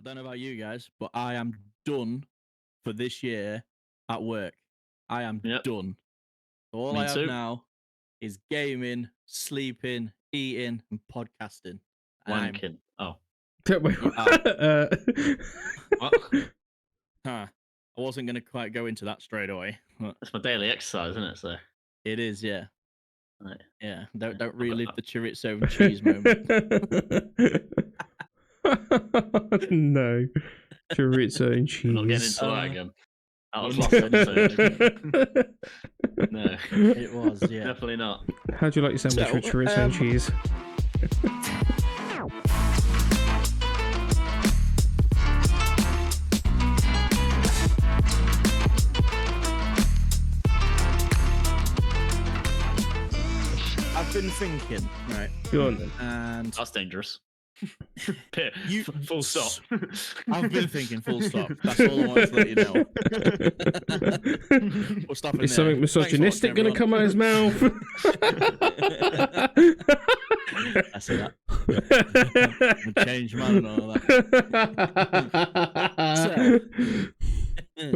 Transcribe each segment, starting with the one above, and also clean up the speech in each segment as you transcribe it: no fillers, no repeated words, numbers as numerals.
I don't know about you guys, but I am done for this year at work. I am done. All Me I have too. now is gaming, sleeping, eating, and podcasting. And Wanking. Oh. Wait, What? I wasn't going to quite go into that straight away. But That's my daily exercise, isn't it? So. it is, yeah. Right. Yeah. Don't relive the chorizo and cheese moment. No. Chorizo and cheese. I'm not getting into that again. That was last episode. No. It was, yeah. Definitely not. How do you like your sandwich with chorizo and cheese? I've been thinking, right? Go on then. And that's dangerous. Full stop. I've been thinking, full stop. That's all I wanted to let you know. We'll stop Is something misogynistic going to come out of his mouth? I see that. I'm a changed man and all that. So,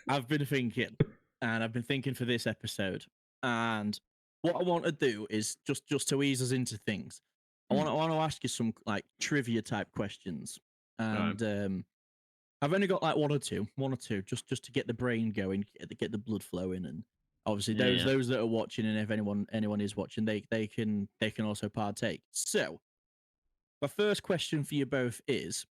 I've been thinking, and I've been thinking for this episode, and what I want to do is just to ease us into things. I want to ask you some like trivia type questions, and I've only got like one or two, just to get the brain going, get the blood flowing, and obviously those that are watching, and if anyone is watching, they can also partake. So, my first question for you both is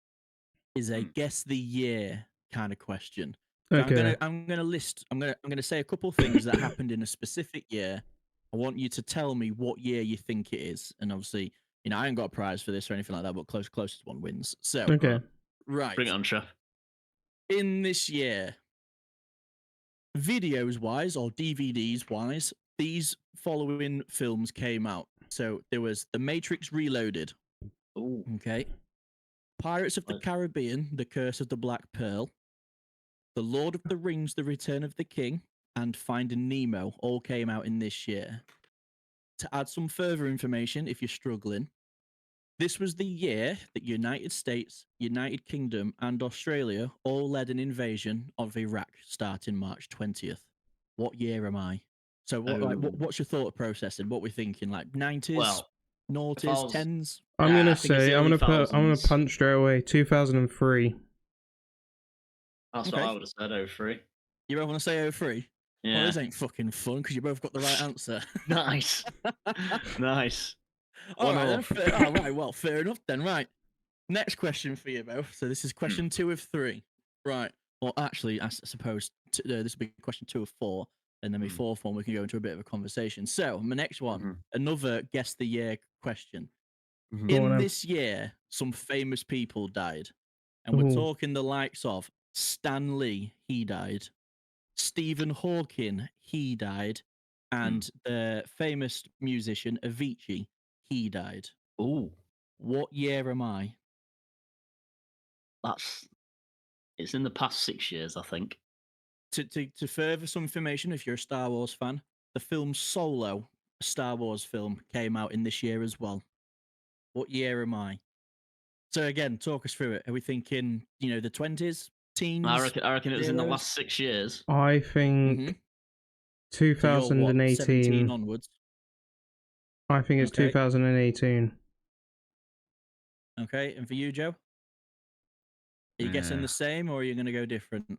a guess the year kind of question. So Okay. I'm gonna say a couple of things that happened in a specific year. I want you to tell me what year you think it is, and obviously, I ain't got a prize for this or anything like that, but closest one wins. So, okay, right, bring it on, chef. In this year, videos wise or DVDs wise, these following films came out. So there was The Matrix Reloaded. Ooh. Okay. Pirates of the Caribbean: The Curse of the Black Pearl. The Lord of the Rings: The Return of the King, and Finding Nemo all came out in this year. To add some further information, if you're struggling, this was the year that United States, United Kingdom, and Australia all led an invasion of Iraq starting March 20th. What year am I? So what's your thought process and what we're thinking? Like 90s, noughties, 10s? I'm gonna punch straight away. 2003. That's what I would have said. 03. You both want to say 03? Yeah. Well, this ain't fucking fun because you both got the right answer. Nice. Nice. All right, then. Well, fair enough then. Right. Next question for you both. So this is question 2 of 3. Right. Well, actually, I suppose this will be question 2 of 4. And then my fourth one, we can go into a bit of a conversation. So my next one, another guess the year question. In this year, some famous people died. And we're talking the likes of Stan Lee, he died. Stephen Hawking, he died. And the famous musician Avicii, he died. Ooh. What year am I? It's in the past 6 years, I think. To further some information, if you're a Star Wars fan, the film Solo, a Star Wars film, came out in this year as well. What year am I? So again, talk us through it. Are we thinking, the 20s, teens? I reckon it was in the last 6 years. I think 2018. So 17 onwards. I think it's 2018. Okay, and for you, Joe? Are you guessing the same, or are you going to go different?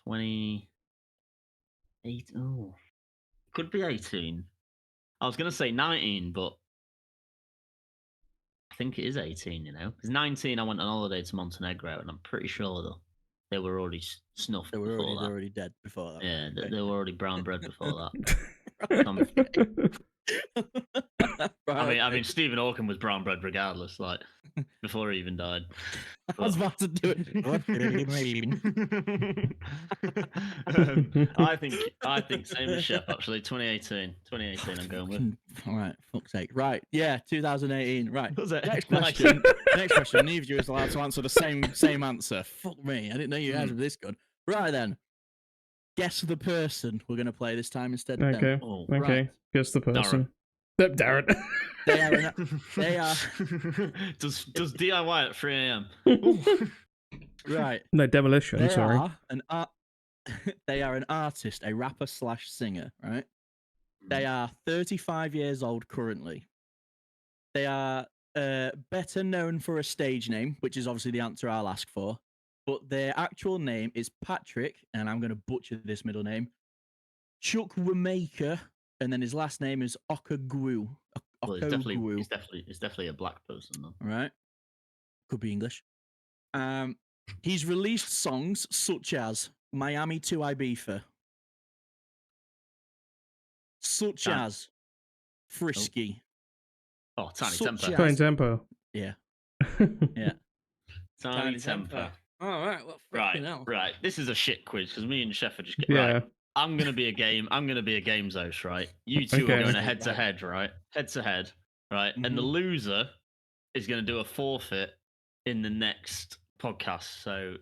28. Oh, could be 18. I was going to say 19, but I think it is 18. Because 19, I went on holiday to Montenegro, and I'm pretty sure they were already snuffed. They were already dead before that. Yeah, they were already brown bread before that. I mean, Stephen Hawking was brown bread regardless, like before he even died. I was about to do it. I think same as Chef actually. 2018. I'm going with. All right, fuck's sake. Right, yeah, 2018. Right. Was it? Next question. Next question. Neither of you is allowed to answer the same answer. Fuck me. I didn't know you guys were this good. Right then. Guess the person we're going to play this time instead. Okay. Oh, okay. Right. Guess the person. Darren. They are an, they are does DIY at 3 a.m. right. No, demolition. They Sorry. are an art. They are an artist, a rapper slash singer. Right. They are 35 years old currently. They are better known for a stage name, which is obviously the answer I'll ask for. But their actual name is Patrick, and I'm going to butcher this middle name, Chukwuemeka, and then his last name is Okogwu. Well, it's definitely a black person though. Right. Could be English. He's released songs such as Miami to Ibiza, such Dan- as Frisky. Oh, Tiny Such Temper. as- Tiny tempo. Yeah. Yeah. Tiny Temper. All right. Well, Right. This is a shit quiz because me and Chef are just Yeah. right. I'm gonna be a games host, right? You two Okay. are going head to head, right? Head to head, right? And the loser is gonna do a forfeit in the next podcast. So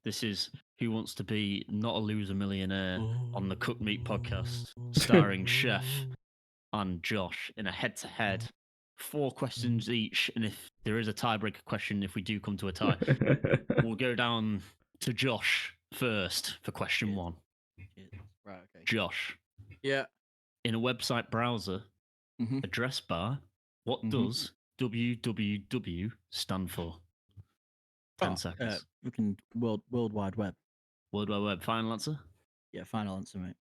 this is Who Wants to Be Not a Loser Millionaire on the Cook Meat podcast, starring Chef and Josh in a head to head. 4 questions each, and if there is a tiebreaker question, if we do come to a tie, we'll go down to Josh first for question 1. Right. Okay. Josh, Yeah. in a website browser address bar, what does www stand for? 10 seconds. We can World Wide Web. World Wide Web. Final answer? Yeah. Final answer, mate.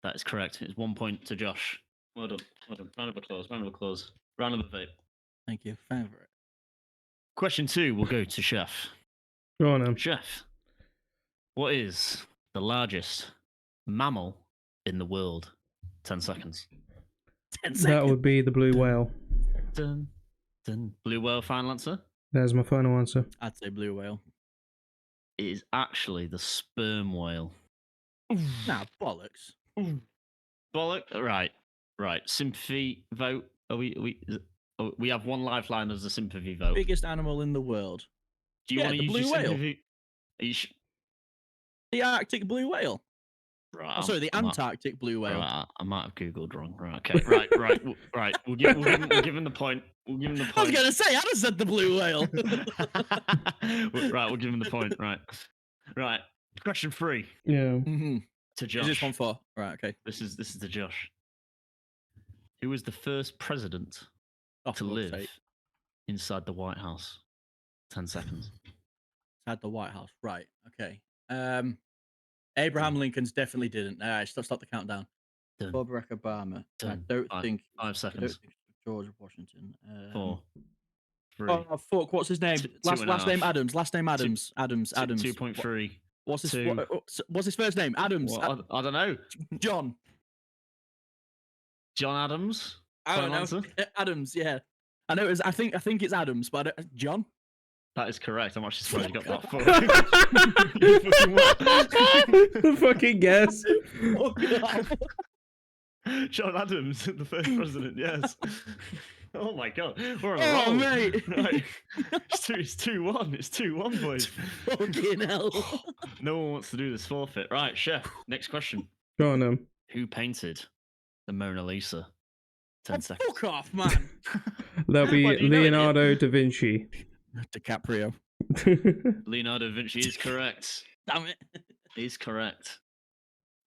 That is correct. It's 1 point to Josh. Well done. Well done. Round of applause. Round of applause. Round of the vape. Thank you. Favorite. Question 2 will go to Chef. Go on, then. Chef, what is the largest mammal in the world? 10 seconds. 10 seconds. That would be the blue whale. Dun, dun. Blue whale, final answer? There's my final answer. I'd say blue whale. It is actually the sperm whale. Nah, bollocks. Bollock. Right. Sympathy vote. We have one lifeline as a sympathy vote. Biggest animal in the world. Do you want to use blue your whale. sympathy? Are you The Arctic blue whale. Right. Oh, sorry, the Antarctic blue whale. Right, I might have googled wrong. Right. Okay. Right. We'll give him the point. We'll give him the point. I was gonna say, I'd have said the blue whale. Right. We'll give him the point. Right. Question 3 Yeah. to Josh. Is this one for? Right. Okay. This is to Josh. Who was the first president Oh, to for live sake. inside the White House? 10 seconds. Had the White House. Right. Okay. Abraham Lincoln's definitely didn't. Stop the countdown. Done. Barack Obama. I Done. don't 5 think. I don't seconds. think George Washington. 4, 3. Oh fuck! What's his name? Last name Adams. Last name Adams. Adams. 2.3. What's his? 2. What's his first name? Adams. Well, I don't know. John. John Adams. I don't Final know. answer? Adams. Yeah. I know. I think it's Adams, but John. That is correct. I'm actually surprised you got that far. The fucking guess. John Adams, the first president. Yes. Oh my god, we're on a Oh, roll, mate. Right. It's 2-1. It's 2-1, boys. Fucking hell. No one wants to do this forfeit. Right, Chef. Next question. Go on, then. Who painted the Mona Lisa? 10 seconds. Fuck off, man. That'll be What, do you know it yet? Leonardo da Vinci. DiCaprio. Leonardo da Vinci is correct. Damn it. Is correct.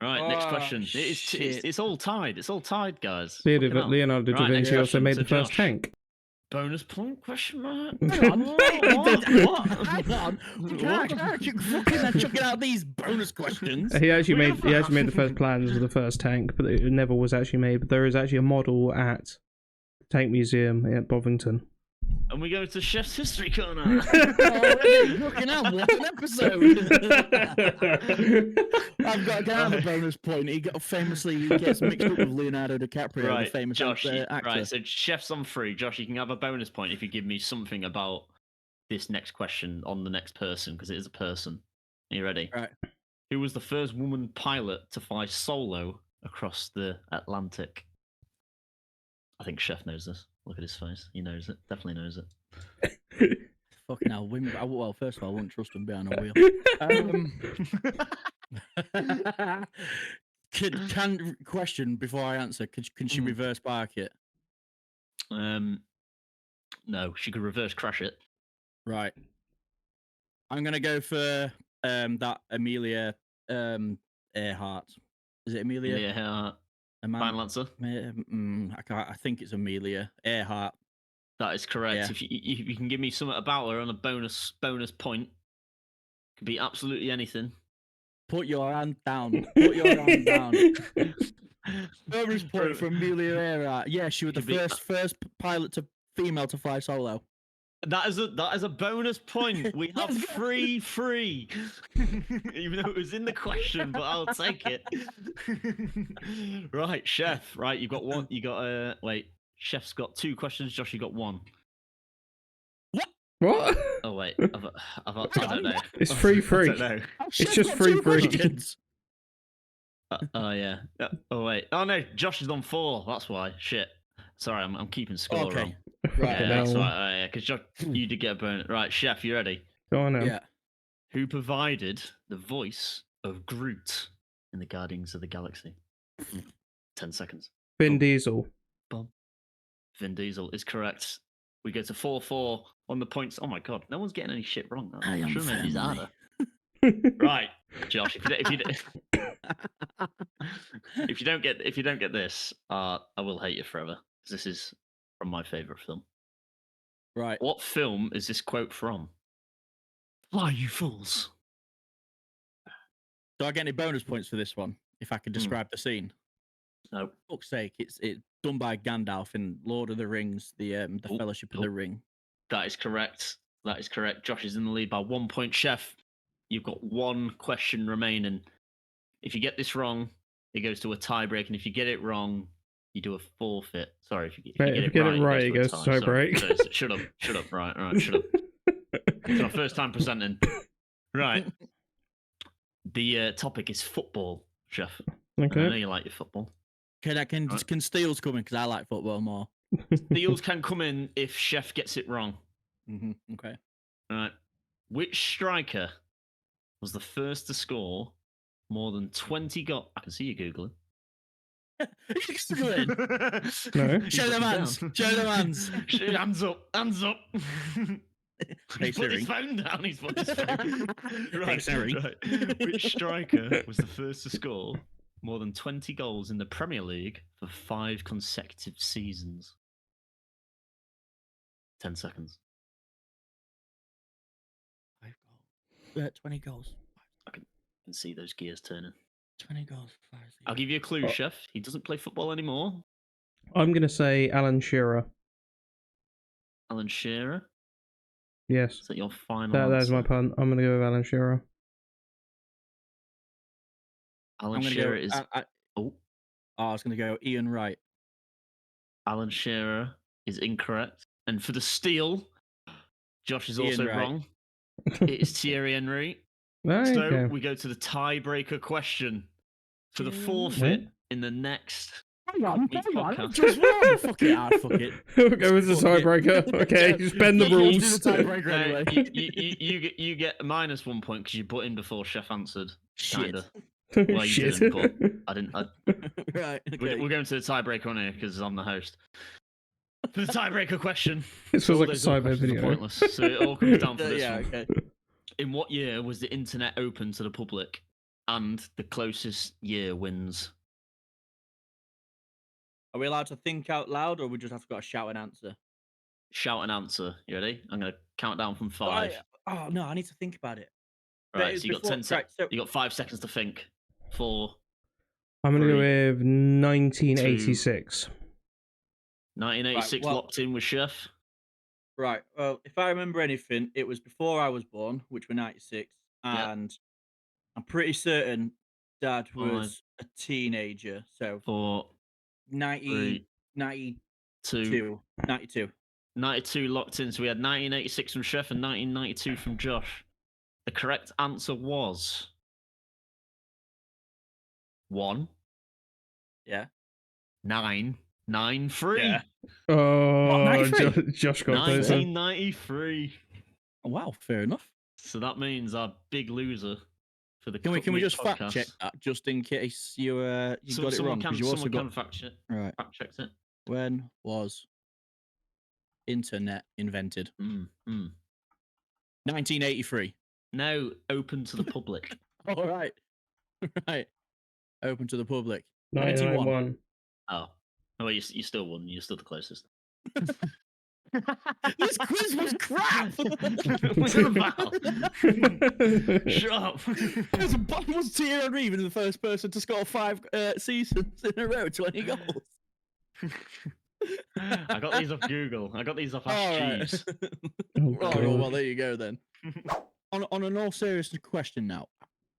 Right, next Oh, question. shit. It's all tied. It's all tied, guys. Fucking hell. Leonardo da Right, Vinci next also question made to the first Josh. tank. Bonus point? Question mark. Hang on. What? Hang on. Can I keep fucking chucking out these bonus questions? He actually made the first plans of the first tank, but it never was actually made. But there is actually a model at the Tank Museum at Bovington. And we go to Chef's History Corner. Already, fucking hell, what an episode! I've got to have a bonus point. He famously gets mixed up with Leonardo DiCaprio, Right, the famous Josh. actor. Right, so Chef's on 3. Josh, you can have a bonus point if you give me something about this next question on the next person, because it is a person. Are you ready? Right. Who was the first woman pilot to fly solo across the Atlantic? I think Chef knows this. Look at his face. He knows it. Definitely knows it. Fucking hell, women. Well, first of all, I wouldn't trust him behind a wheel. Can question before I answer? Can she reverse park it? No, she could reverse crash it. Right. I'm gonna go for that Amelia Earhart. Is it Amelia? Yeah, Aman- final answer. I can't. I think it's Amelia Earhart. That is correct. Yeah. If you can give me something about her on a bonus point, could be absolutely anything. Put your hand down. Put your hand down. Bonus point for Amelia Earhart. Yeah, she was the Could be- first female to fly solo. That is a bonus point. We have Let's go. free, even though it was in the question, but I'll take it. Right, chef. Right, you got one. You got wait. Chef's got 2 questions. Josh, you got 1. What? Oh wait, I don't know. It's free. I don't know. It's just free. Oh yeah. Oh wait. Oh no, Josh is on 4. That's why. Shit. Sorry, I'm keeping score wrong. Right. Yeah, that's no. right. Yeah, because Josh, you did get a bonus. Right, chef, you ready? Go on now. Yeah. Who provided the voice of Groot in the Guardians of the Galaxy? 10 seconds. Vin Diesel. Boom. Vin Diesel is correct. We go to 4-4 on the points. Oh my god, no one's getting any shit wrong. I am should have made these family. harder. Right, Josh. If you don't get this, I will hate you forever. Because this is from my favorite film. Right. What film is this quote from? Fly, you fools! Do I get any bonus points for this one if I can describe the scene? No. For fuck's sake, it's done by Gandalf in Lord of the Rings, the Fellowship of the Ring. That is correct. That is correct. Josh is in the lead by 1 point. Chef, you've got 1 question remaining. If you get this wrong, it goes to a tiebreak, and if you get it wrong, you do a forfeit. Sorry, if you get it right, it goes to tie break. Shut up. Right, shut up. It's our first time presenting. Right. The topic is football, Chef. Okay. I know you like your football. Can Steele's come in because I like football more? Steals can come in if Chef gets it wrong. Mm-hmm. Okay. Right. Which striker was the first to score more than 20 goals? I can see you Googling. No. Show them hands. Show them hands. Hands up. Hands up. Hey, He's put his Siri. phone down. He's put his phone. Hey, Siri. Right. Which striker was the first to score more than 20 goals in the Premier League for 5 consecutive seasons? 10 seconds. 20 goals. I can see those gears turning. 20 goals. 5 seasons. I'll give you a clue, Chef. He doesn't play football anymore. I'm going to say Alan Shearer. Alan Shearer. Yes. Is that your final That is my answer? punt. I'm going to go with Alan Shearer. Alan Shearer is... I was going to go Ian Wright. Alan Shearer is incorrect. And for the steal, Josh is also Ian Wright. wrong. It is Thierry Henry. So Okay. we go to the tiebreaker question for the forfeit in the next Hang on. podcast. Just wrong. Fuck it. Fuck it. We'll go with the Fuck it. tiebreaker. Okay, just bend the Yeah, let's rules. do the tiebreaker No, anyway. you get minus 1 point because you put in before Chef answered. Shit. Kinda. Well, you Shit. didn't, but I didn't. Right. Okay. We're going to the tiebreaker on here because I'm the host. For the tiebreaker question, This so was all like a those other cyber questions are video. pointless. So it all comes down for this Yeah. one. Okay. In what year was the internet open to the public? And the closest year wins. Are we allowed to think out loud, or we just have to got to shout an answer? Shout an answer. You ready? I'm going to count down from 5. Oh no, I need to think about it. Right, But so you got before- 10 seconds. right, so- You got 5 seconds to think. 4, I'm going to go 3, with 1986. 1986 Right, well- locked in with Chef. Right. Well, if I remember anything, it was before I was born, which were 96, Yep. and I'm pretty certain Dad Five. was a teenager. So 4, 90, 3, 92, 2. 92. 92 locked in. So we had 1986 from Chef and 1992 from Josh. The correct answer was 1, Yeah. 9, 9, 3. Yeah. Oh, 93? Josh got those. 1993. Oh, wow. Fair enough. So that means our big loser for the Can we Cook just Meat fact podcast. check that just in case you got it wrong? Because you also Someone got can fact check. right. Fact checked it. When was internet invented? 1983. No, open to the public. All right. Right. Open to the public. 91. 991. Oh, well, you still won. You're still the closest. This quiz was crap. What's it about? Shut up. It was a bottomless Thierry Henry, even the first person to score 5 seasons in a row, 20 goals. I got these off Google. I got these off Ask All right. Jeeves. Oh, Oh, God. well, there you go then. On an all serious question now,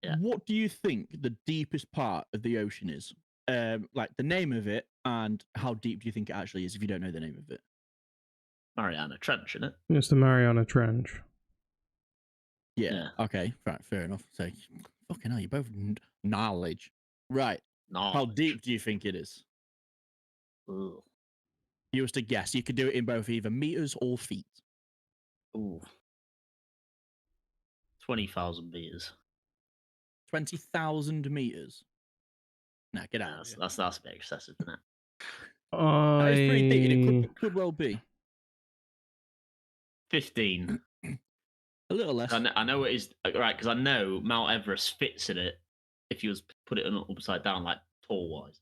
Yeah. what do you think the deepest part of the ocean is? Like the name of it and how deep do you think it actually is if you don't know the name of it? Mariana Trench, isn't it? It's the Mariana Trench. Yeah. Okay. Right. Fair enough. So, fucking hell, you both knowledge. Right. No. How deep do you think it is? Ooh. If you was to guess, you could do it in both either meters or feet. Ooh. 20,000 meters. 20,000 meters. Nah, get out. of here. That's a bit excessive, isn't it? That is pretty deep. And it could well be 15. a little less. I know it is right because I know Mount Everest fits in it if you was put it upside down, like tall wise.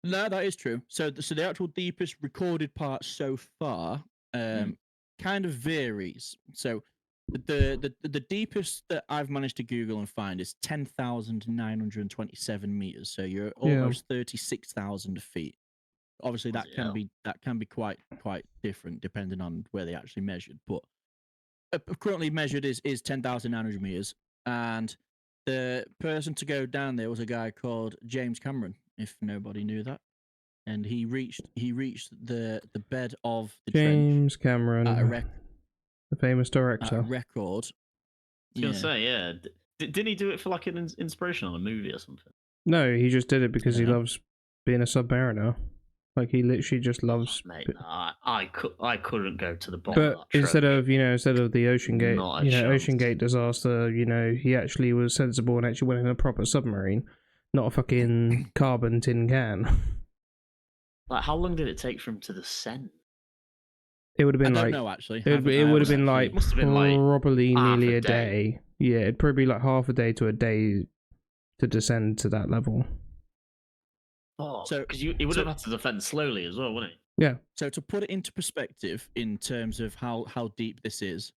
No, that is true. So the actual deepest recorded part so far kind of varies. So the deepest that I've managed to Google and find is 10,927 meters. So you're almost 36,000 feet. Obviously, that can be quite different depending on where they actually measured. But currently measured is 10,900 meters, and the person to go down there was a guy called James Cameron. If nobody knew that, and he reached the bed of the James Cameron, trench the famous at a director. record. I was gonna say, yeah. Didn't he do it for like an inspiration on a movie or something? No, he just did it because he know. loves being a submariner. Like he literally just loves. Mate, I couldn't go to the bottom of But that instead trench. of the Ocean Gate, Not a chance. Ocean Gate disaster, he actually was sensible and actually went in a proper submarine, not a fucking carbon tin can. Like, how long did it take for him to descend? It would have I been don't like know actually. it would have been like It must have been like probably half nearly a a day. Yeah, it'd probably be like half a day to a day to descend to that level. Oh, So- because he would have had to defend slowly as well, wouldn't he? Yeah. So to put it into perspective, in terms of how deep this is,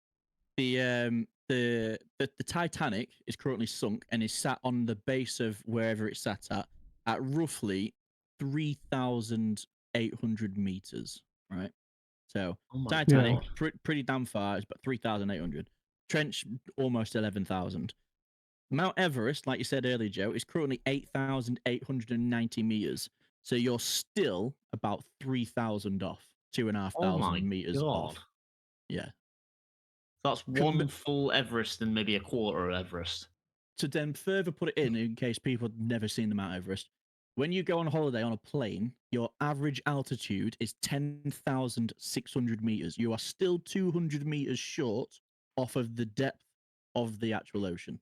the Titanic is currently sunk and is sat on the base of wherever it's sat at roughly 3,800 meters. Right. So Oh my Titanic, God. pretty damn far, is about 3,800. Trench, almost 11,000. Mount Everest, like you said earlier, Joe, is currently 8,890 meters. So you're still about 3,000 off, 2,500 meters off. Yeah. That's one full Everest and maybe a quarter of Everest. To then further put it in case people have never seen the Mount Everest, when you go on holiday on a plane, your average altitude is 10,600 meters. You are still 200 meters short off of the depth of the actual ocean.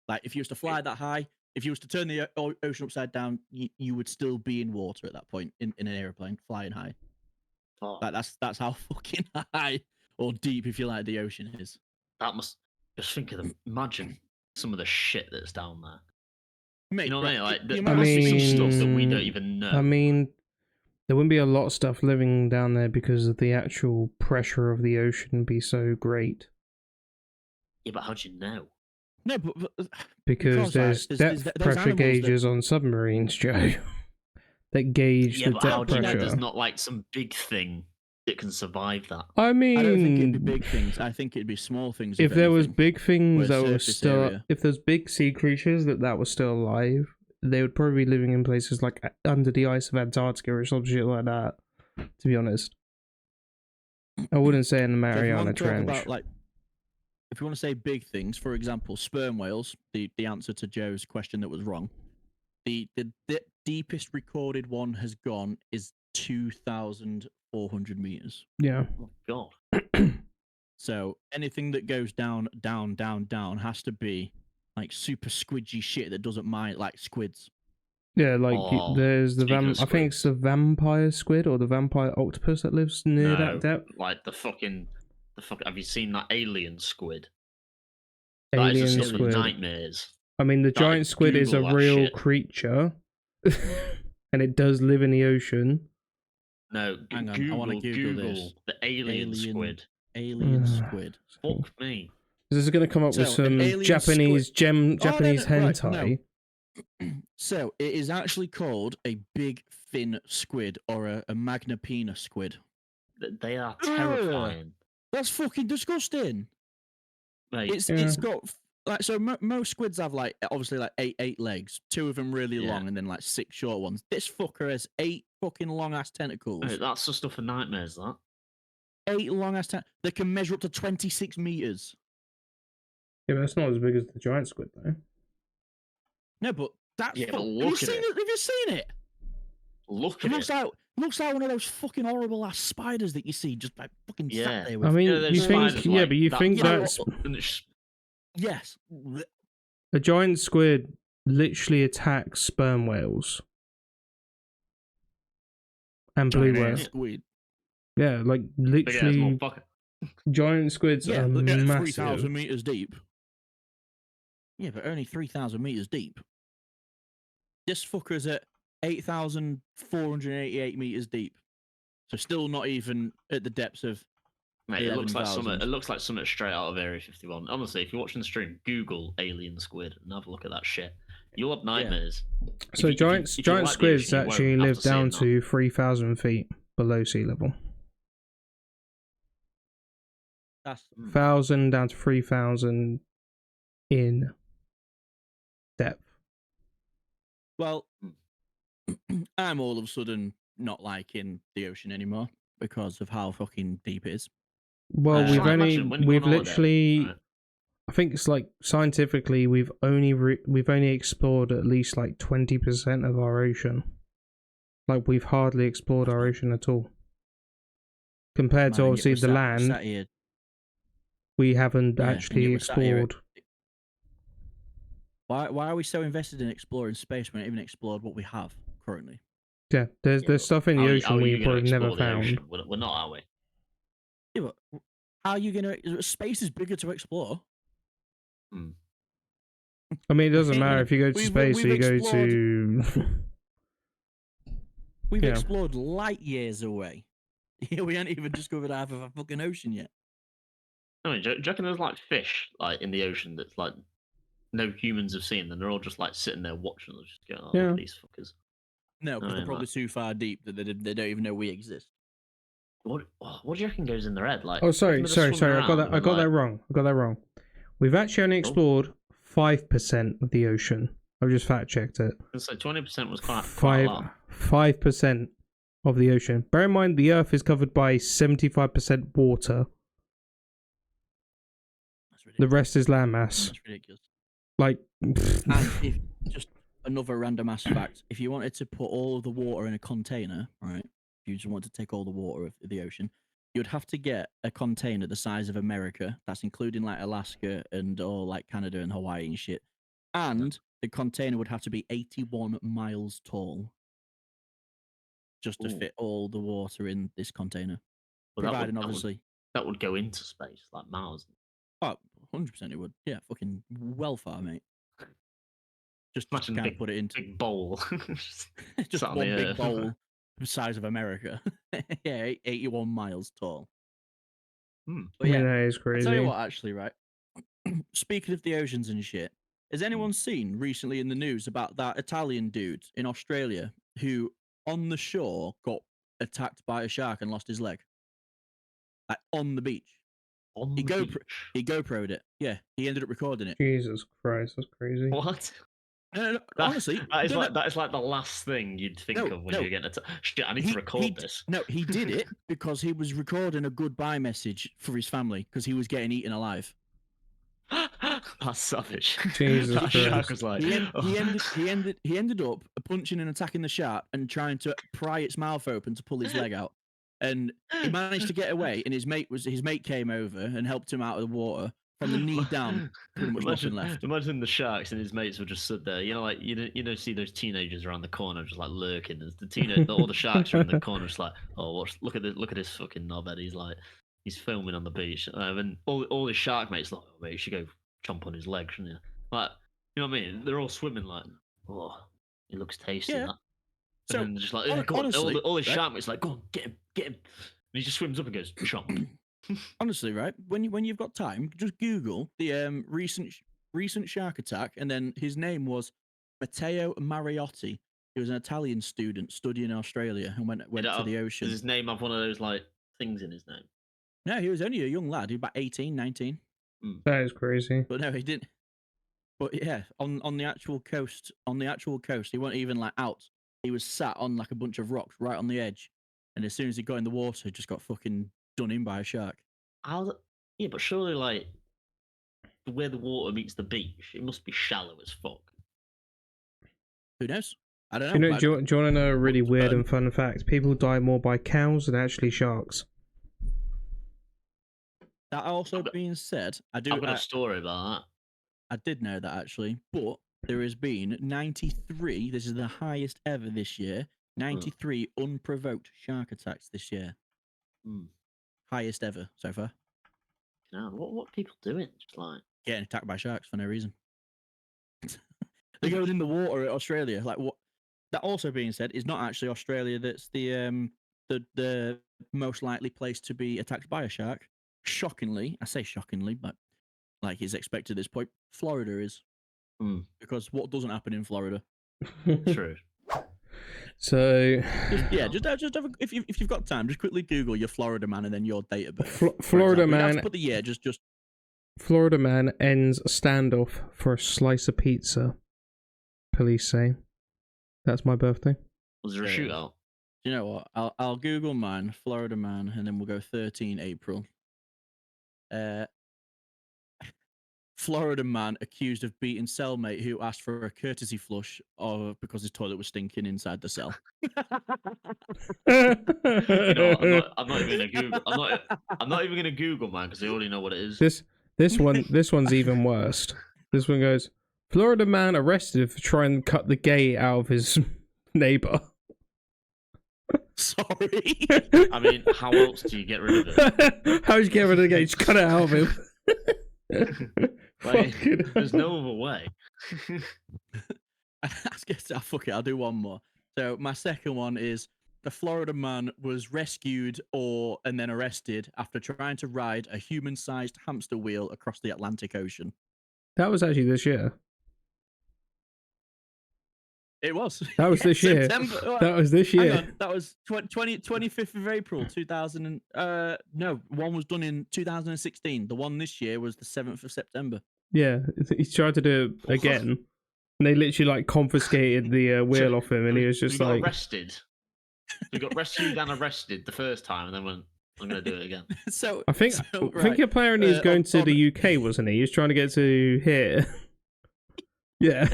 Like, if you was to fly that high, if you was to turn the ocean upside down, you would still be in water at that point in an airplane flying high. Oh, Like, that's how fucking high or deep, if you like, the ocean is. that must just think of imagine some of the shit that's down there. Mate, You know what I mean? Like, there amount must of be some species- stuff that we don't even know. I mean, there wouldn't be a lot of stuff living down there because of the actual pressure of the ocean be so great. Yeah, but how do you know? No, but Because there's depth those pressure animals gauges on submarines, Joe, that gauge Yeah, the but how depth do you know pressure. there's not like some big thing that can survive that? I mean, I don't think it'd be big things. I think it'd be small things. if there was anything. big things Where that were surface still, area. if there's big sea creatures that were still alive, they would probably be living in places like under the ice of Antarctica or some shit like that. To be honest, I wouldn't say in the So if you Mariana want to talk Trench. about, like, if you want to say big things, for example, sperm whales, the answer to Joe's question that was wrong, the deepest recorded one has gone is 2,400 meters. Yeah. Oh God. So anything that goes down has to be like super squidgy shit that doesn't mind, like squids. Yeah, like Oh, there's the speaking of I think it's the squids. vampire squid or the vampire octopus that lives near that depth. like the fucking Have you seen that alien squid? That is the Alien stuff of squid. nightmares. I mean, the That- giant squid is a Google that real shit. creature, and it does live in the ocean. No, Hang on, I wanna Google this. the alien squid. Alien squid. Fuck me. This is going to come up with So, an some alien Japanese Oh, no, Japanese no, right, hentai. no. So it is actually called a big fin squid or a magnapina squid. They are terrifying. That's fucking disgusting. Mate, It's got like so most squids have like obviously like eight legs, 2 of them really long, and then like 6 short ones. This fucker has 8 fucking long ass tentacles. mate, that's the stuff of nightmares. That 8 long ass tentacles. They can measure up to 26 meters. Yeah, but that's not as big as the giant squid, though. No, but that's Yeah, but have you look at seen it. Have you seen it? Look It at looks it. like one of those fucking horrible ass spiders that you see just like fucking Yeah. sat there with. I mean, You know, those you think, spiders, yeah, like, but you that think Yeah, that's and it's yes. a giant squid literally attacks sperm whales and blue Giant whales. squid. Yeah, like big ass literally, motherfucker. giant squids Yeah, are look at massive. 3,000 meters deep. Yeah, but only 3,000 meters deep. This fucker's at 8,488 meters deep. So still not even at the depths of. Mate, it looks like 11,000. something straight out of Area 51. Honestly, if you're watching the stream, Google alien squid and have a look at that shit. You'll have nightmares. So If you giant like the squids ocean, you won't actually live after down seeing to 3,000 feet below sea level. That's 1,000 down to 3,000 in depth. well. I'm all of a sudden not liking the ocean anymore because of how fucking deep it is. Well, Just like imagine when you go we've on holiday, literally, right? I think it's like scientifically, we've only explored at least like 20% of our ocean. Like we've hardly explored our ocean at all. Compared to Man, obviously yet the we're land, sat here. we haven't Yeah, and actually yet we're sat here- explored. Why are we so invested in exploring space when we haven't explored what we have currently? Yeah, there's stuff in the ocean How are we you gonna probably never explore the found. ocean? We're not, are we? Yeah, but how are you gonna? Space is bigger to explore. I mean, it doesn't Hang matter on, if you go to we've- space or we've you go to. We've Yeah. explored light years away. We ain't even discovered half of a fucking ocean yet. I mean, do you reckon there's like fish like in the ocean that's like no humans have seen, and they're all just like sitting there watching us, just going, "Oh, look Yeah. at these fuckers." No, because I they're mean, probably like, too far deep that they don't even know we exist. what do you reckon goes in their head? Like, Oh, you sorry. reckon they're swimming I got around that. I and got then, that like, wrong. We've actually only explored 5% of the ocean. I've just fact checked it. So 20% was quite a lot. 5% of the ocean. Bear in mind, the Earth is covered by 75% water. That's The ridiculous. rest is landmass. That's ridiculous. Like, And if just another random ass fact, if you wanted to put all of the water in a container, right? If you just want to take all the water of the ocean, you'd have to get a container the size of America. That's including like Alaska and all like Canada and Hawaii and shit. And the container would have to be 81 miles tall just to Ooh. fit all the water in this container. Well, that Providing would- obviously. that would go into space like Mars. Oh, 100% it would. Yeah, fucking well far, mate. Just Imagine can't big, put it into big bowl. just sat on one the big earth. bowl the size of America. Yeah, 81 miles tall. But yeah, that is I tell you crazy. what, actually, right? Speaking of the oceans and shit, has anyone seen recently in the news about that Italian dude in Australia who, on the shore, got attacked by a shark and lost his leg? Like on the beach. On He the go beach. he GoPro'd it. Yeah, he ended up recording it. Jesus Christ, that's crazy. What? No, That- honestly, that is no, like that is like the last thing you'd think No, of when no. you're getting shit. I need to record this. No, he did it because he was recording a goodbye message for his family because he was getting eaten alive. That's savage. Jesus that Christ. shark was like, He ended up punching and attacking the shark and trying to pry its mouth open to pull his leg out. And he managed to get away, and his mate came over and helped him out of the water. from the knee down, pretty much imagine, nothing left. Imagine the sharks and his mates would just sit there. You know, like see those teenagers around the corner just like lurking. As all the sharks are in the corner, just like, oh, look at this fucking knobhead. He's filming on the beach, and all his shark mates like, oh, mate, you should go chomp on his leg, shouldn't you? Like, you know what I mean? They're all swimming like, oh, it looks tasty. Yeah. That. So And then just like, go on. honestly, all his right? shark mates like, go on, get him. And he just swims up and goes chomp. Honestly, right? When you've got time, just Google the recent shark attack, and then his name was Matteo Mariotti. He was an Italian student studying in Australia and went to the ocean. Does his name have one of those like things in his name? No, he was only a young lad. He was about 18, 19. That is crazy. But no, he didn't. But yeah, on the actual coast, he wasn't even like out. He was sat on like a bunch of rocks right on the edge, and as soon as he got in the water, he just got fucking done in by a shark. Yeah, but surely like where the water meets the beach, it must be shallow as fuck. Who knows? I don't know. Do you want to know a really weird and fun fact? People die more by cows than actually sharks. That also being said, I've got a story about that. I did know that actually, but there has been 93. This is the highest ever this year. 93 unprovoked shark attacks this year. Highest ever so far. No, what are people doing? Just like getting attacked by sharks for no reason. They're going in the water at Australia. Like what? That also being said, is not actually Australia that's the most likely place to be attacked by a shark. Shockingly, I say shockingly, but like it's expected at this point, Florida is. Because what doesn't happen in Florida? True. So just have if you've got time, just quickly Google your Florida man and then your date of birth. Florida man. Put the year. Just. Florida man ends standoff for a slice of pizza. Police say. That's my birthday. Was there a shootout? You know what? I'll Google mine, Florida man, and then we'll go 13 April. Florida man accused of beating cellmate who asked for a courtesy flush because his toilet was stinking inside the cell. You know, I'm not even gonna Google. I'm not even gonna Google, man, because I already know what it is. This one's even worse. This one goes: Florida man arrested for trying to cut the gate out of his neighbor. Sorry. I mean, how else do you get rid of it? How do you get rid of the gate? Just cut it out of him. Like, there's no other way. Fuck it, I'll do one more. So my second one is a Florida man was rescued and then arrested after trying to ride a human-sized hamster wheel across the Atlantic Ocean. That was actually this year. It was. That was this year. That was this year. Hang on, that was 25th of April, 2000. No, one was done in 2016. The one this year was the 7th of September. Yeah, he tried to do it again. And they literally like confiscated the wheel off him, and he was just like arrested. We got rescued and arrested the first time, and then went, I'm going to do it again. I think apparently he's going to the UK, wasn't he? He was trying to get to here. Yeah.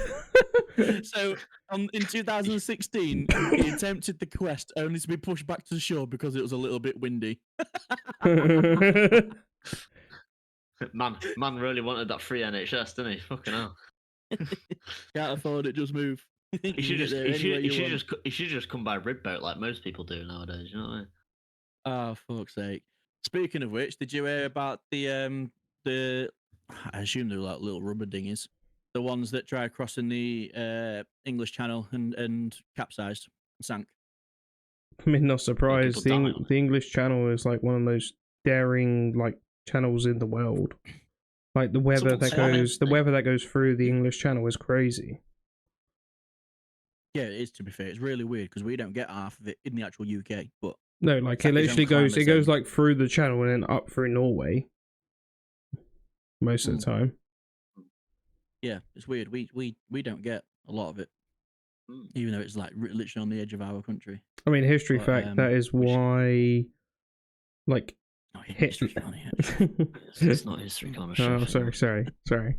So in 2016, he attempted the quest only to be pushed back to the shore because it was a little bit windy. Man really wanted that free NHS, didn't he? Fucking hell. Can't afford it, just move. He should just come by rib boat like most people do nowadays, you know what I mean? Oh, fuck's sake. Speaking of which, did you hear about the I assume they were like little rubber dinghies, the ones that tried crossing the English Channel and capsized and sank? I mean, not surprised. The English Channel is like one of the most daring like channels in the world. Like the weather that goes through the English Channel is crazy. Yeah, it is, to be fair. It's really weird because we don't get half of it in the actual UK, but no, like it literally goes like through the channel and then up through Norway most of the time. Yeah, it's weird. We don't get a lot of it, even though it's like literally on the edge of our country. I mean, history fact, that is why, like, history funny. It's not history kind of shit. Oh, sorry.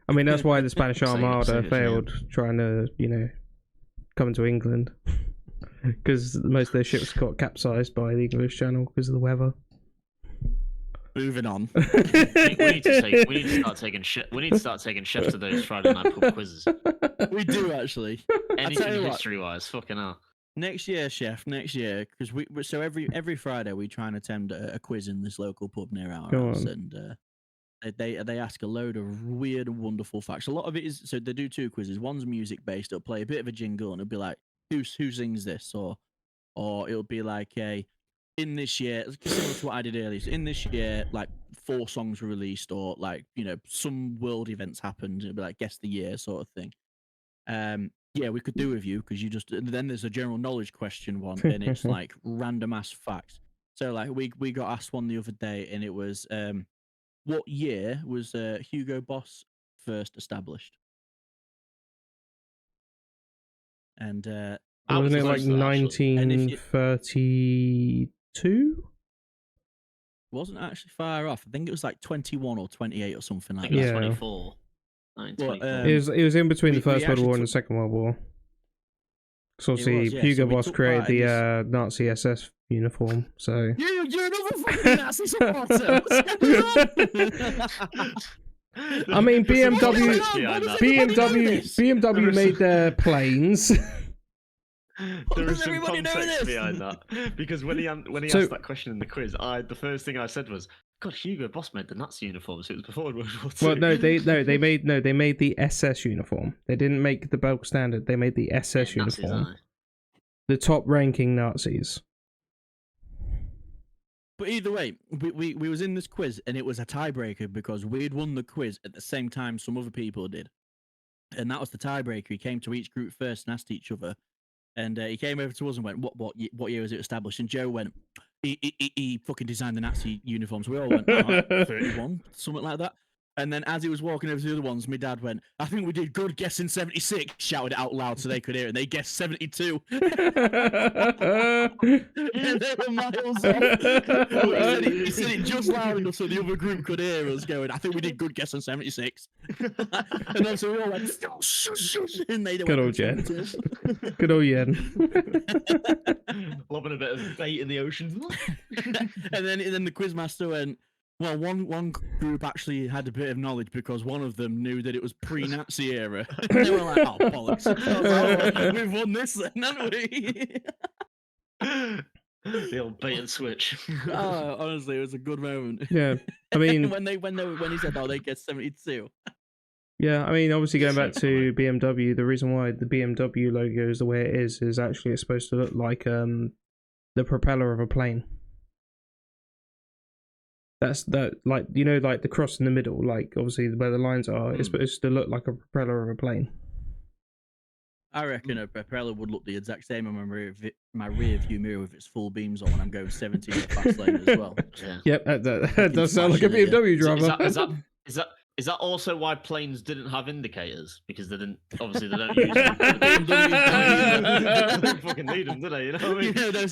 I mean, that's why the Spanish Armada failed trying to, come to England. Because most of their ships got capsized by the English Channel because of the weather. Moving on. We need to start taking chefs to those Friday night pub quizzes. We do actually. Anything history-wise, fucking hell. Next year, chef. Next year, because so every Friday we try and attend a quiz in this local pub near our house, and they ask a load of weird and wonderful facts. A lot of it is so they do two quizzes. One's music based. It'll play a bit of a jingle, and it'll be like who sings this, or it'll be like in this year, similar to what I did earlier. So in this year, like 4 songs were released, or like some world events happened. It'll be like guess the year sort of thing. Yeah, we could do with you because you just. And then there's a general knowledge question one, and it's like random ass facts. So like we got asked one the other day, and it was what year was Hugo Boss first established? And wasn't it like 1932? Wasn't actually far off. I think it was like 21 or 28 or something like that. Yeah, 24. Well, it was in between the First World War and the Second World War. So obviously, Hugo Boss created the Nazi SS uniform. So you're another fucking Nazi supporter. I mean, BMW made their planes. There is some context behind that because when he asked that question in the quiz, the first thing I said was, "God, Hugo Boss made the Nazi uniform, so it was before World War II." Well, they made the SS uniform. They didn't make the bulk standard. They made the SS uniform. Nazis, the top-ranking Nazis. But either way, we was in this quiz, and it was a tiebreaker because we'd won the quiz at the same time some other people did, and that was the tiebreaker. He came to each group first and asked each other. And he came over to us and went, "What year was it established?" And Joe went, "He fucking designed the Nazi uniforms." We all went, 31, something like that. And then as he was walking over to the other ones, my dad went, "I think we did good guessing 76." Shouted it out loud so they could hear it. And they guessed 72. And they were miles off. He said it just loud enough so the other group could hear us going, "I think we did good guessing 76." And then so we all went, and they good old Jen. Good old Jen. Loving a bit of bait in the ocean. And then the quizmaster went, "Well, one group actually had a bit of knowledge because one of them knew that it was pre-Nazi era." And they were like, "Oh, bollocks. We've won this then, haven't we?" The old bait and switch. Oh, honestly, it was a good moment. Yeah, I mean, when he said, "Oh, they get 72." Yeah, I mean, obviously going back to BMW, the reason why the BMW logo is the way it is actually it's supposed to look like the propeller of a plane. That's like like the cross in the middle, like obviously where the lines are, it's supposed to look like a propeller of a plane. I reckon a propeller would look the exact same on my rear view mirror with its full beams on when I'm going 70 in the fast lane as well. Yeah. Yep, that does sound like a BMW driver. Is that also why planes didn't have indicators? Because they don't use them. They don't fucking need them, do they? You know what I mean? Yeah, they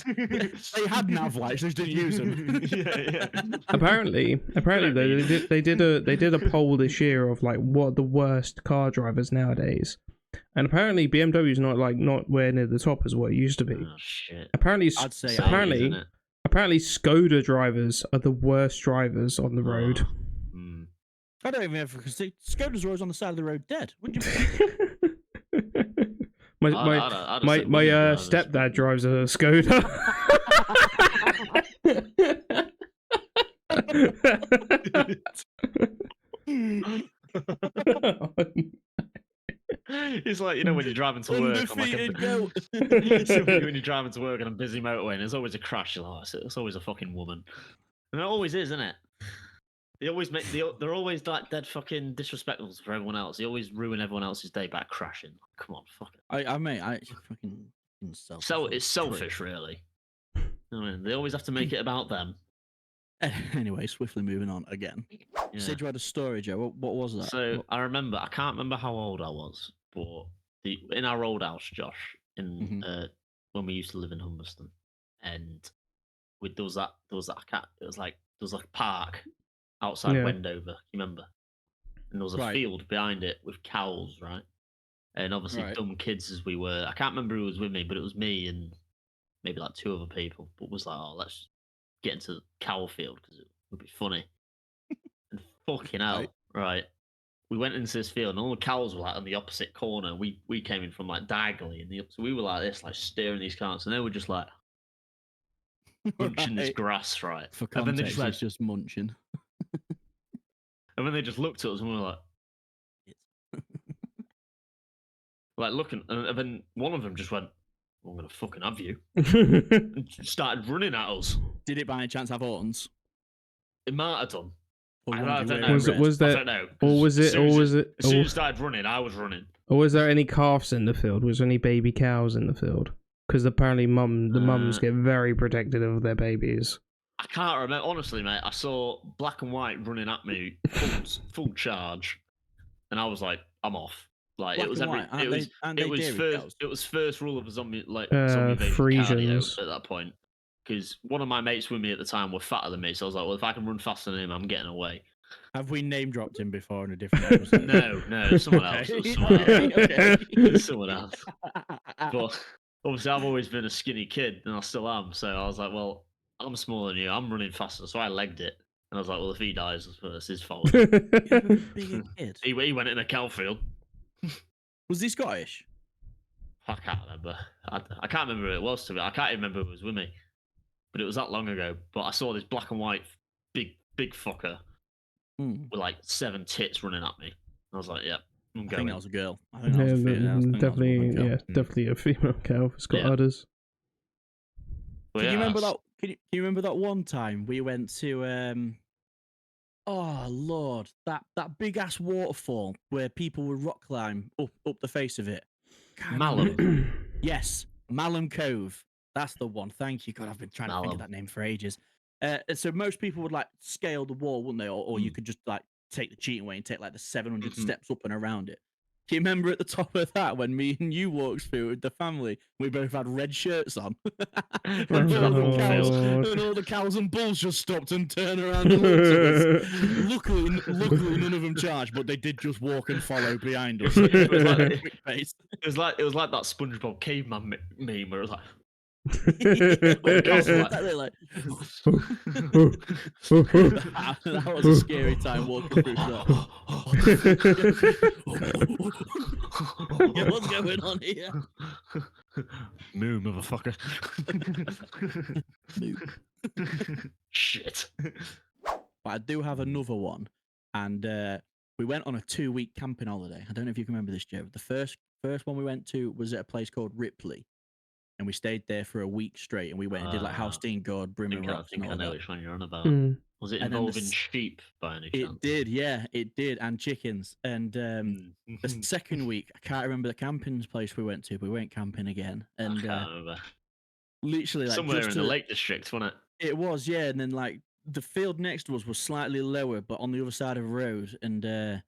had nav lights, they just didn't use them. Yeah. Apparently they did a poll this year of like what are the worst car drivers nowadays. And apparently BMW's not where near the top as what it used to be. Oh shit. Apparently Apparently Skoda drivers are the worst drivers on the road. I don't even know if Skoda's always on the side of the road dead. Wouldn't you? my stepdad drives a Skoda. It's like when you're driving to work on like when you're driving to work on a busy motorway and there's always a crash. You're like, it's always a fucking woman, and it always is, isn't it? They always they're always like dead fucking disrespectful for everyone else. They always ruin everyone else's day by crashing. Come on, fuck it. I fucking selfish. So it's selfish, really. I mean, they always have to make it about them. Anyway, swiftly moving on again. Yeah. You said you had a story, Joe. What was that? So I can't remember how old I was, but in our old house, Josh, when we used to live in Humberston, and there was a park outside Wendover, you remember? And there was a field behind it with cows, right? And obviously, dumb kids as we were, I can't remember who was with me, but it was me and maybe like 2 other people. But was like, oh, let's get into the cow field because it would be funny. Fucking hell. Right. We went into this field and all the cows were like on the opposite corner. We came in from like diagonally so we were like this, like steering these cows, and they were just like munching this Right. grass, right? For And then they context, just it's just munching. and then they just looked at us and we were like looking, and then one of them just went, "I'm gonna fucking have you," and started running at us. Did it by any chance have horns? It might have done. Or I ones you don't wear know. in red? Was I there, don't know. or 'cause was as it, soon or as was it, As soon or, as it started running, I was running. or was there any calves in the field? Was there any baby cows in the field? Because apparently, the mums get very protective of their babies. I can't remember. Honestly, mate, I saw black and white running at me, full charge, and I was like, "I'm off." Like Black it was and every. white, aren't It was. they? Aren't It they was dairy first. cows? It was first rule of a zombie zombie invasion cardio Frisians. at that point. Because one of my mates with me at the time were fatter than me, so I was like, "Well, if I can run faster than him, I'm getting away." Have we name dropped him before in a different episode? No, someone else. It was someone else. Okay. It was someone else. But obviously, I've always been a skinny kid, and I still am. So I was like, "Well, I'm smaller than you. I'm running faster." So I legged it, and I was like, "Well, if he dies, it's his fault." You're a bigger kid. He went in a cow field. Was he Scottish? I can't remember. I can't remember who it was to me. I can't even remember who was with me. But it was that long ago. But I saw this black and white big fucker with like 7 tits running at me. I was like, "Yep, I'm I going." think that was a girl. I think that was a female. I think that was a definitely, woman cow. definitely a female cow. It's got Yeah. udders. But Can yeah, you remember that's- that? Can you remember that one time we went to? Oh Lord, that big ass waterfall where people would rock climb up the face of it. Can't remember Malum. it. Yes, Malum Cove. That's the one. Thank you. God, I've been trying to think of Malum. that name for ages. So most people would like scale the wall, wouldn't they? Or you could just like take the cheating way and take like the 700 steps up and around it. Do you remember at the top of that when me and you walked through with the family? We both had red shirts on. and, Went through that whole field. all the cows and bulls just stopped and turned around and looked at us. Luckily, none of them charged, but they did just walk and follow behind us. It was like a quick pace. It was like that SpongeBob caveman meme where it was like, The cows were exactly like, that was a scary time walking through that. What's going on here? Moo, motherfucker. Moo. Shit. But I do have another one, and we went on a 2-week camping holiday. I don't know if you can remember this, Joe. The first one we went to was at a place called Ripley, and we stayed there for a week straight. And we went and did like Housestein God, Brimmer I Rocks, think and I all know that. which one you're on about. Was it And then involving sheep by any chance? It did, yeah, it did, and chickens. And the second week, I can't remember the camping place we went to, but we went camping again. And I can't remember. literally, like Somewhere just in the Lake District, wasn't it? It was, yeah. And then like the field next to us was slightly lower, but on the other side of the road. And do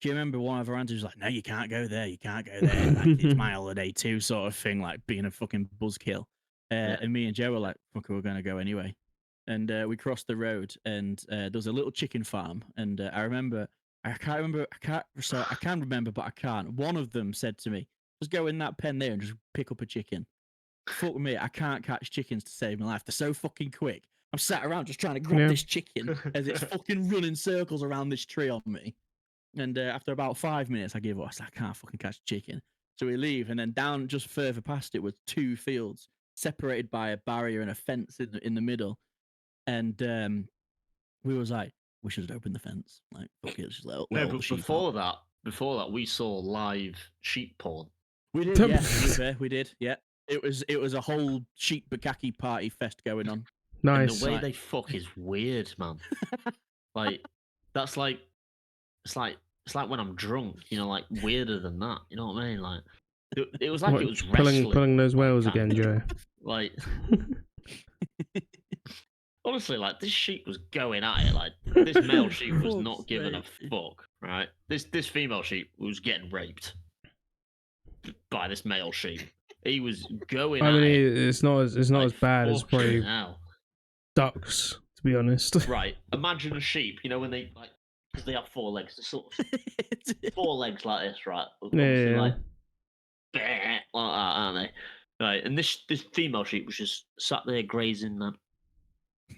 you remember one of our aunties was like, "No, you can't go there. You can't go there. Like, it's my holiday too," sort of thing, like being a fucking buzzkill. And me and Joe were like, "Fuck, we're gonna go anyway." And we crossed the road, and there was a little chicken farm. And I can remember, but I can't. One of them said to me, "Just go in that pen there and just pick up a chicken." Fuck me, I can't catch chickens to save my life. They're so fucking quick. I'm sat around just trying to grab this chicken as it's fucking running circles around this tree on me. And after about 5 minutes, I give up. I said, I can't fucking catch chicken. So we leave, and then down just further past it were 2 fields separated by a barrier and a fence in the middle. And we was like, we should open the fence. Like, fuck it, just let all No, the but sheep before out. that, we saw live sheep porn. We did, yeah. To be fair, we did, yeah. It was a whole sheep bukkake party fest going on. Nice. And the way they fuck is weird, man. Like that's like it's like when I'm drunk, you know, like weirder than that. You know what I mean? Like it was like What, it was wrestling. pulling those whales like, again, Joe. Like honestly, like this sheep was going at it. Like this male sheep was not giving a fuck, right? This female sheep was getting raped by this male sheep. He was going. I at mean, it. it's not as bad as probably hell. ducks, to be honest. Right. Imagine a sheep. You know when they like because they have 4 legs. They're sort of 4 legs like this, right? Obviously, Yeah. like that, aren't they? Right. And this female sheep was just sat there grazing, man,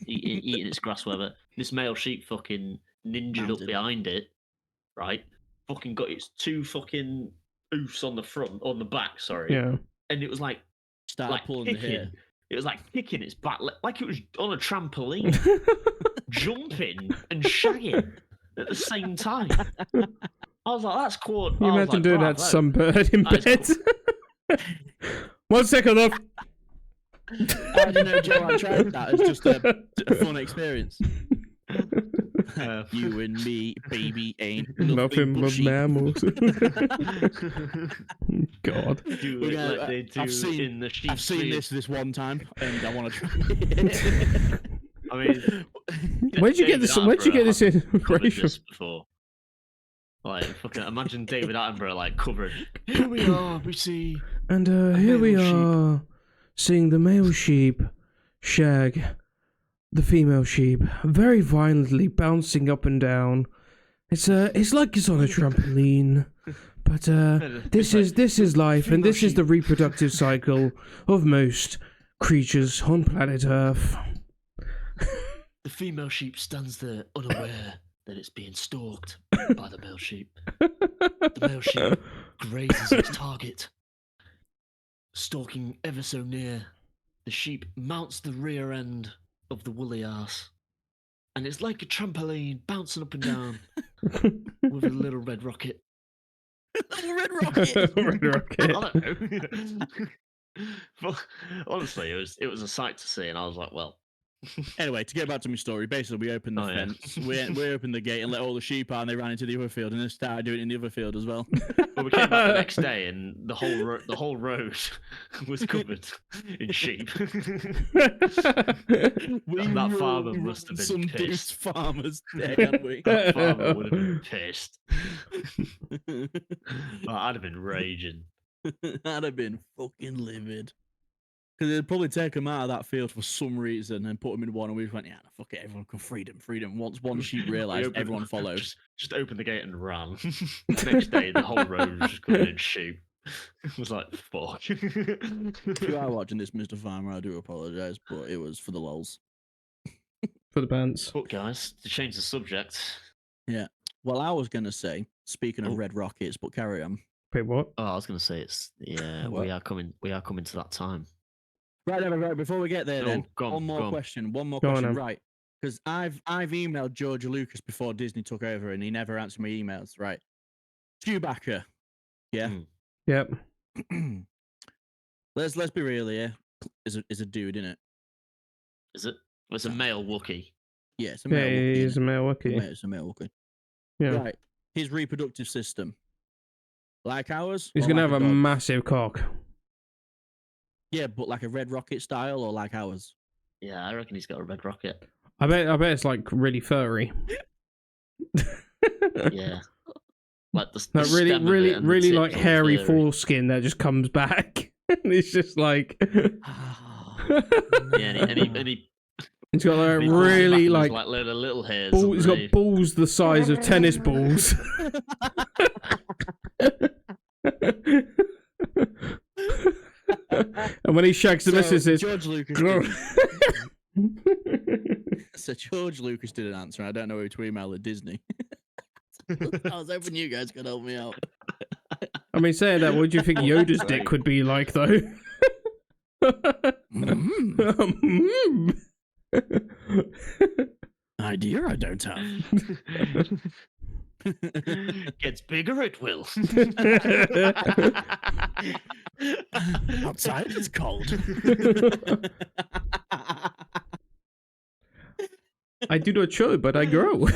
eating its grass, whatever. This male sheep fucking ninja up Mounted. behind it, right? Fucking got its 2 fucking oofs on the front, on the back, sorry. Yeah. And it was like Start pulling the hair. kicking. It was like kicking its back, like it was on a trampoline, jumping and shagging at the same time. I was like, that's cool. You imagine doing that to some bird in that bed. is 1 second, love. How do you know, Joe? I tried that. It's just a fun experience. You and me, baby, ain't Nothing but sheep. mammals. God. Do it like they do in the sheep. I've seen this one time, and I want to try it. I mean, Where'd you get this? Where'd you get this information? This before? Like, fucking imagine David Attenborough like covered. Here we are. We see. And here we male are, seeing the male sheep shag the female sheep very violently, bouncing up and down. It's like it's on a trampoline. But this is life, and this is the reproductive cycle of most creatures on planet Earth. The female sheep stands there unaware that it's being stalked by the male sheep. The male sheep grazes its target. Stalking ever so near, the sheep mounts the rear end of the woolly arse. And it's like a trampoline bouncing up and down with a little red rocket. Red rocket. Red rocket. I don't know. But honestly, it was a sight to see, and I was like, well. Anyway, to get back to my story, basically we opened the fence, we opened the gate and let all the sheep out, and they ran into the other field, and they started doing it in the other field as well. But we came back the next day, and the whole road was covered in sheep. That farmer must have been some pissed. deuced farmers there, hadn't we? That farmer would have been pissed. I'd have been raging. I'd have been fucking livid. Because they'd probably take them out of that field for some reason and put them in one, and we just went, yeah, fuck it, everyone can freedom. Once one sheep realised, everyone followed. Just opened the gate and ran. Next day, the whole road was just covered in sheep. It was like, fuck. If you are watching this, Mr. Farmer, I do apologise, but it was for the lols. For the pants. But guys, to change the subject. Yeah. Well, I was going to say, speaking of red rockets, but carry on. Wait, what? Oh, I was going to say we are coming to that time. Right. Before we get there, then one more question. Right? Because I've emailed George Lucas before Disney took over, and he never answered my emails. Right? Chewbacca. Yeah. Yep. Let's be real here. Is a dude, isn't it? Is it? It's a male Wookiee. Yeah, it's a male Wookiee. He's a male Wookiee. It's a male Wookiee. Yeah. Right. His reproductive system, like ours. He's gonna have a massive cock. Yeah, but like a red rocket style, or like ours. Yeah, I reckon he's got a red rocket. I bet it's like really furry. Yeah. Like the like really like hairy foreskin that just comes back. And it's just like yeah, and he he's got like really like little hairs. He's got balls the size of tennis balls. And when he shags the missus, it's George Lucas. So George Lucas didn't answer. I don't know who to email at Disney. I was hoping you guys could help me out. I mean, saying that, what do you think Yoda's dick would be like, though? Idea I don't have. Gets bigger, it will. Outside it's cold. I do not show, but I grow.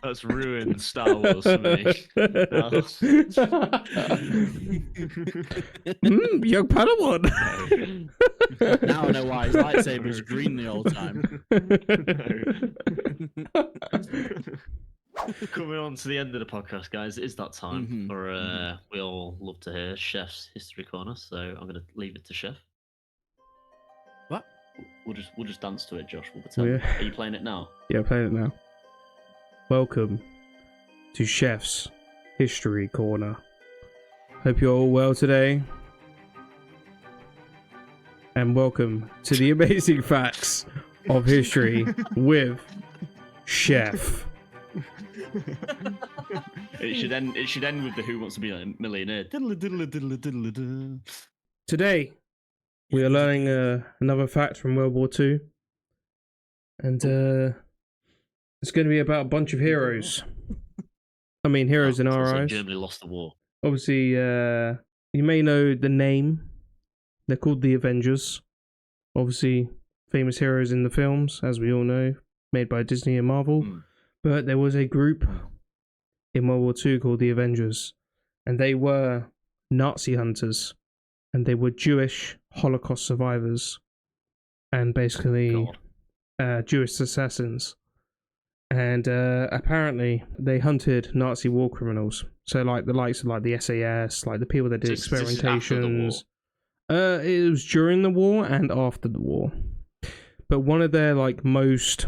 That's ruined Star Wars for me. Young Padawan. Now I know why his lightsaber is green the whole time. Coming on to the end of the podcast, guys, it is that time for we all love to hear Chef's History Corner, so I'm going to leave it to Chef. What? We'll just dance to it, Josh. We'll pretend. Are you playing it now? Yeah, playing it now. Welcome to Chef's History Corner. Hope you're all well today. And welcome to the amazing facts of history with Chef. It should end with the Who Wants to Be a Millionaire. Today, we are learning another fact from World War II. And it's going to be about a bunch of heroes. I mean, heroes in our eyes. Germany lost the war. Obviously, you may know the name. They're called the Avengers. Obviously, famous heroes in the films, as we all know, made by Disney and Marvel. But there was a group in World War II called the Avengers. And they were Nazi hunters. And they were Jewish Holocaust survivors. And basically, Jewish assassins. And apparently they hunted Nazi war criminals. So like the likes of like the SAS, like the people that did experimentations. It was during the war and after the war. But one of their like most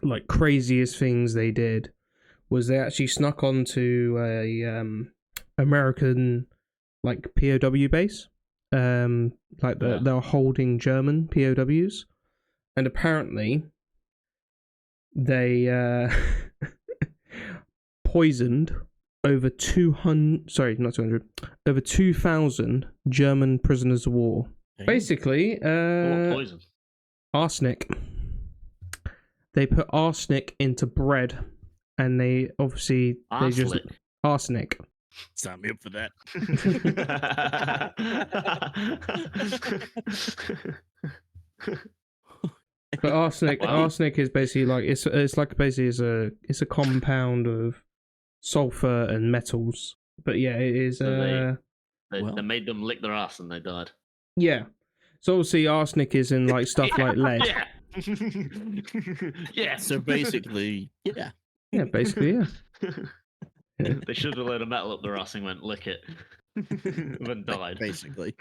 like craziest things they did was they actually snuck onto a American like POW base. Like they were holding German POWs. And apparently they poisoned over 2,000 German prisoners of war. Damn. Basically, What poison? arsenic. They put arsenic into bread, and they obviously arsenic. Sign me up for that. But arsenic is basically like it's a compound of sulfur and metals. But yeah, it is. So they made them lick their ass and they died. Yeah. So obviously arsenic is in like stuff like lead. Yeah. Yeah. So basically, yeah. Yeah, basically, yeah. They should have let a metal up their ass and went lick it. Then died. Basically.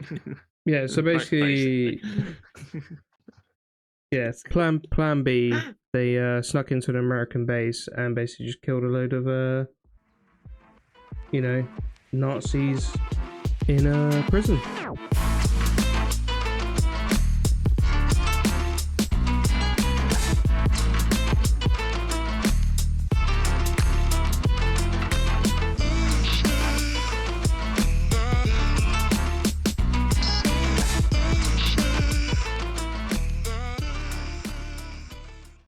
Yeah. So basically. Yeah, Plan B, they snuck into an American base and basically just killed a load of, Nazis in a prison.